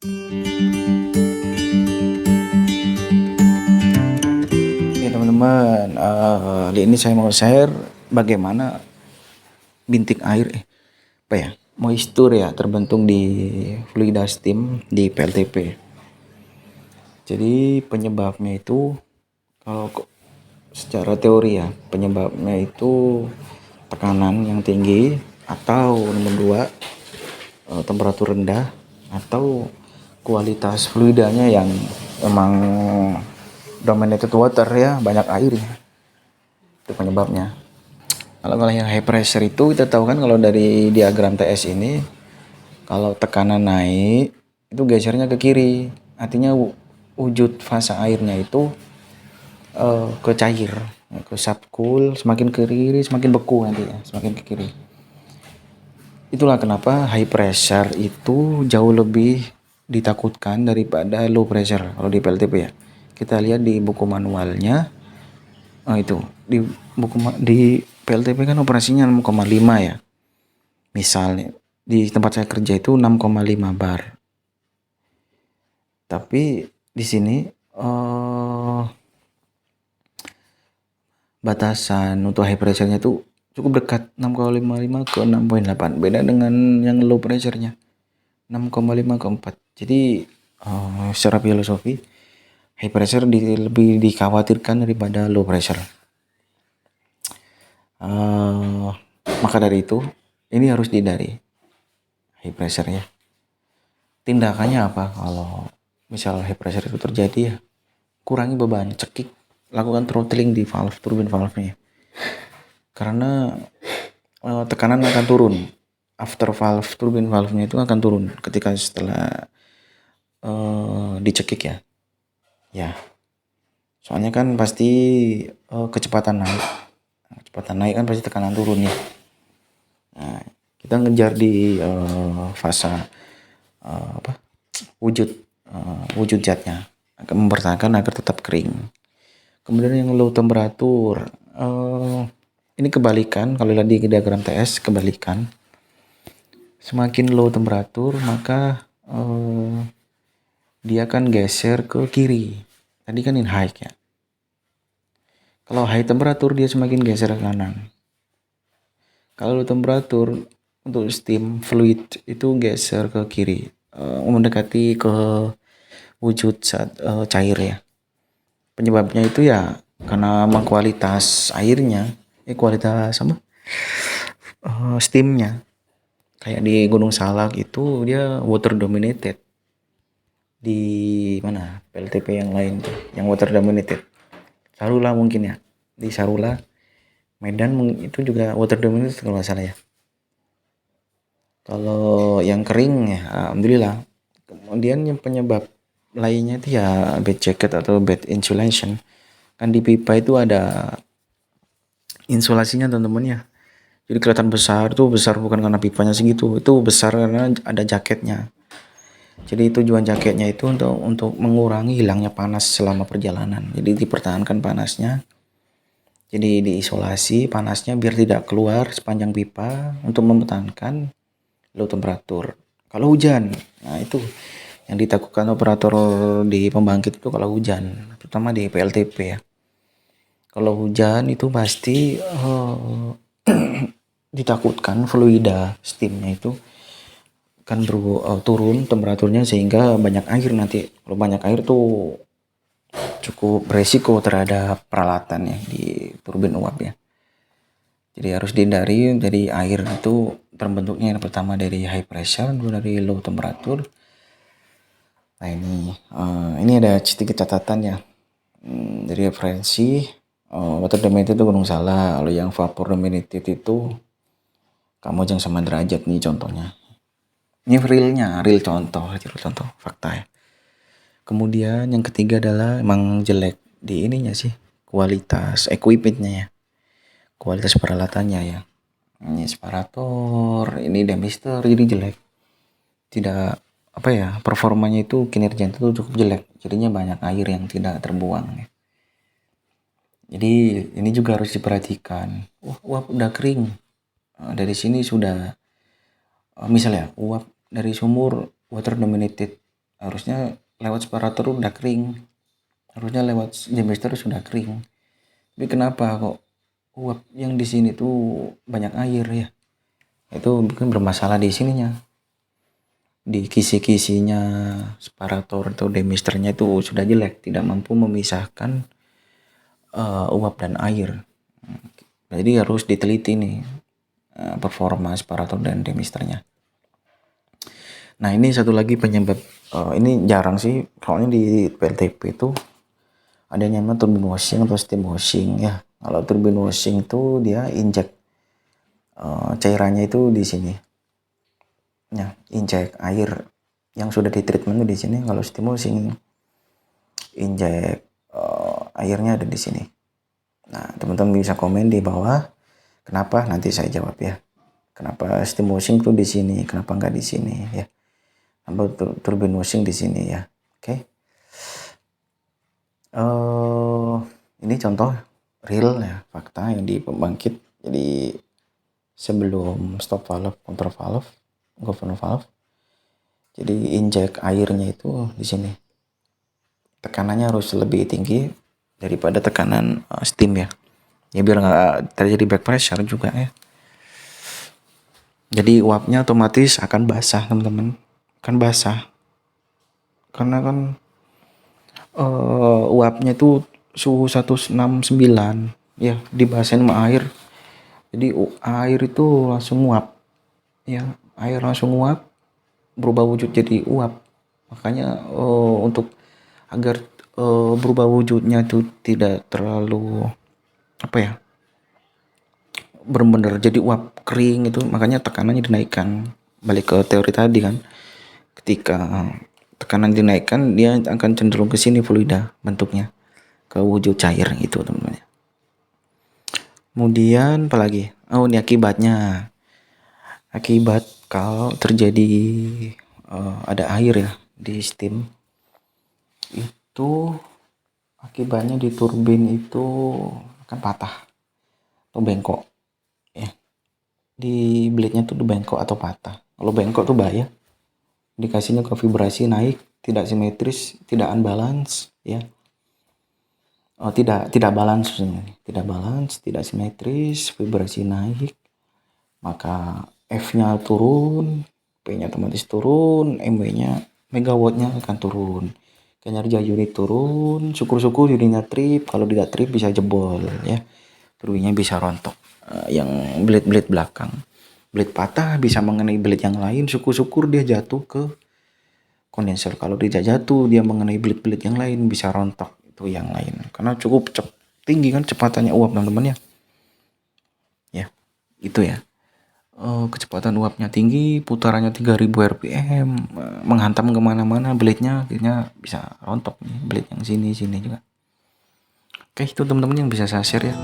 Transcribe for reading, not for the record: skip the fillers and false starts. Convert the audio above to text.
Oke teman-teman, kali ini saya mau share bagaimana bintik air moisture ya terbentuk di fluida steam di PLTP. Jadi penyebabnya itu, kalau secara teori ya, penyebabnya itu tekanan yang tinggi, atau nomor dua, temperatur rendah, atau kualitas fluidanya yang emang dominated water ya, banyak airnya. Itu penyebabnya. Kalau yang high pressure itu kita tahu kan, kalau dari diagram TS ini, kalau tekanan naik itu gesernya ke kiri, artinya wujud fase airnya itu ke cair, ke subcool, semakin ke kiri semakin beku nanti ya, semakin ke kiri. Itulah kenapa high pressure itu jauh lebih ditakutkan daripada low pressure kalau di PLTP ya. Kita lihat di buku manualnya. Itu di PLTP kan operasinya 6,5 ya. Misalnya di tempat saya kerja itu 6,5 bar. Tapi di sini batasan untuk high pressure-nya itu cukup dekat, 6,55 ke 6,8. Beda dengan yang low pressure-nya 6,5 ke 4. Jadi secara filosofi high pressure lebih dikhawatirkan daripada low pressure. Maka dari itu ini harus dihindari high pressure ya. Tindakannya apa kalau misal high pressure itu terjadi ya? Kurangi beban, cekik, lakukan throttling di valve, turbin valve-nya. Karena tekanan akan turun. After valve, turbin valve-nya itu akan turun ketika setelah dicekik ya. Ya. Soalnya kan pasti kecepatan naik. Kecepatan naik kan pasti tekanan turun ya. Nah, kita ngejar di fase wujud zatnya, akan mempertahankan agar tetap kering. Kemudian yang low temperatur, ini kebalikan. Kalau lihat di diagram TS, kebalikan. Semakin low temperatur maka dia akan geser ke kiri. Tadi kan in high ya. Kalau high temperatur dia semakin geser ke kanan. Kalau low temperatur untuk steam fluid itu geser ke kiri, mendekati ke wujud saat cair ya. Penyebabnya itu ya karena memang kualitas airnya, kualitas steamnya. Kayak di Gunung Salak itu dia water dominated. Di mana PLTP yang lain tuh yang water dominated, Sarula mungkin ya, di Sarula Medan itu juga water dominated kalau nggak salah ya. Kalau yang kering ya alhamdulillah. Kemudian yang penyebab lainnya itu ya bad jacket atau bad insulation. Kan di pipa itu ada insulasinya teman-teman ya. Jadi kelihatan besar tuh, besar bukan karena pipanya segitu, itu besar karena ada jaketnya. Jadi tujuan jaketnya itu untuk mengurangi hilangnya panas selama perjalanan. Jadi dipertahankan panasnya. Jadi diisolasi panasnya biar tidak keluar sepanjang pipa untuk mempertahankan low temperatur. Kalau hujan, nah itu yang ditakutkan operator di pembangkit itu kalau hujan, terutama di PLTP ya. Kalau hujan itu pasti ditakutkan fluida steamnya itu kan turun temperaturnya sehingga banyak air nanti. Kalau banyak air tuh cukup beresiko terhadap peralatan ya di turbin uap ya. Jadi harus dihindari. Jadi air itu terbentuknya yang pertama dari high pressure, kedua dari low temperatur. Nah ini ada sedikit catatan ya, dari referensi. Water dominated itu Gunung Salak. Kalau yang vapor dominated itu Kamojang sama Derajat nih contohnya. Ini real contoh fakta ya. Kemudian yang ketiga adalah emang jelek di ininya sih, kualitas equipmentnya ya, kualitas peralatannya ya. Ini separator, ini demister, jadi jelek. Tidak performanya itu, kinerja itu cukup jelek. Jadinya banyak air yang tidak terbuang ya. Jadi ini juga harus diperhatikan. Uap udah kering. Dari sini sudah misalnya uap dari sumur water dominated harusnya lewat separator udah kering, harusnya lewat demister sudah kering. Tapi kenapa kok uap yang di sini tuh banyak air ya? Itu mungkin bermasalah di sininya, di kisi-kisinya separator atau demisternya itu sudah jelek, tidak mampu memisahkan uap dan air. Jadi harus diteliti nih performa separator dan demisternya. Nah ini satu lagi penyebab, ini jarang sih, soalnya di PLTP itu ada yang namanya turbine washing atau steam washing ya. Kalau turbine washing itu dia injek cairannya itu di sini, ya injek air yang sudah ditreatment di sini. Kalau steam washing injek airnya ada di sini. Nah teman-teman bisa komen di bawah kenapa, nanti saya jawab ya. Kenapa steam washing tuh di sini, kenapa nggak di sini ya? Kenapa turbine washing di sini ya? Oke. Ini contoh real ya, fakta yang di pembangkit. Jadi sebelum stop valve, control valve, governor valve, jadi injek airnya itu di sini. Tekanannya harus lebih tinggi daripada tekanan steam ya. Ya biar nggak terjadi back pressure juga ya. Jadi uapnya otomatis akan basah teman-teman, kan basah. Karena kan uapnya itu suhu 169 ya, dibasahin sama air. Jadi air itu langsung nguap ya, air langsung nguap berubah wujud jadi uap. Makanya untuk agar berubah wujudnya itu tidak terlalu apa ya, benar-benar jadi uap kering itu, makanya tekanannya dinaikkan. Balik ke teori tadi kan, ketika tekanan dinaikkan dia akan cenderung ke sini fluida bentuknya, ke wujud cair gitu teman-teman. Kemudian apalagi, oh ini akibatnya, akibat kalau terjadi ada air ya di steam itu, akibatnya di turbin itu akan patah atau bengkok ya, di blade-nya tuh bengkok atau patah. Kalau bengkok tuh bahaya, dikasihnya ke vibrasi naik, tidak simetris, tidak unbalance ya. Tidak balance, tidak simetris, vibrasi naik, maka F-nya turun, P-nya otomatis turun, MW-nya megawattnya akan turun, kinerja unit turun, syukur-syukur unitnya trip, kalau tidak trip bisa jebol ya, turbinnya bisa rontok. Yang blade belakang, blade patah bisa mengenai blade yang lain, syukur-syukur dia jatuh ke kondenser. Kalau tidak jatuh dia mengenai blade yang lain, bisa rontok itu yang lain, karena cukup tinggi kan kecepatannya uap teman-teman ya itu ya. Kecepatan uapnya tinggi, putarannya 3000 rpm, menghantam kemana-mana blade-nya, akhirnya bisa rontok nih blade yang sini juga. Oke, itu teman-teman yang bisa saya share ya.